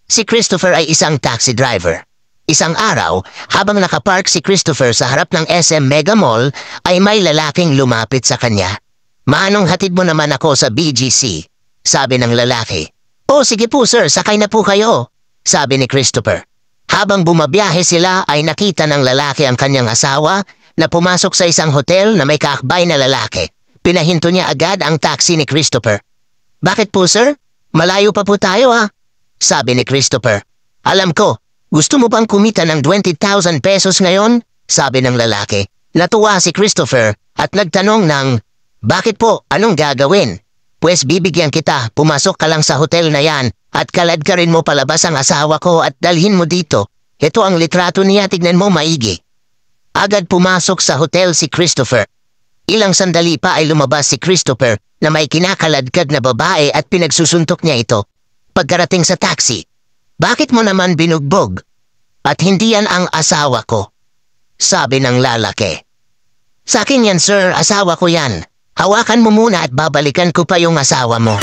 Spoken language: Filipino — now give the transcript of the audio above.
Si Christopher ay isang taxi driver. Isang araw, habang nakapark si Christopher sa harap ng SM Mega Mall, ay may lalaking lumapit sa kanya. "Manong hatid mo naman ako sa BGC?" sabi ng lalaki. "Oh, sige po sir, sakay na po kayo," sabi ni Christopher. Habang bumabiyahe sila ay nakita ng lalaki ang kanyang asawa na pumasok sa isang hotel na may kaakbay na lalaki. Pinahinto niya agad ang taxi ni Christopher. "Bakit po sir? Malayo pa po tayo sabi ni Christopher. "Alam ko, gusto mo bang kumita ng 20,000 pesos ngayon?" sabi ng lalaki. Natuwa si Christopher at nagtanong ng, "Bakit po? Anong gagawin?" "Pues bibigyan kita, pumasok ka lang sa hotel na yan at kalad ka rin mo palabas ang asawa ko at dalhin mo dito. Ito ang litrato niya, tignan mo maigi." Agad pumasok sa hotel si Christopher. Ilang sandali pa ay lumabas si Christopher na may kinakaladkad na babae at pinagsusuntok niya ito. Pagkarating sa taxi, "Bakit mo naman binugbog? At hindi yan ang asawa ko," sabi ng lalaki. "Sa akin yan sir, asawa ko yan. Hawakan mo muna at babalikan ko pa yung asawa mo."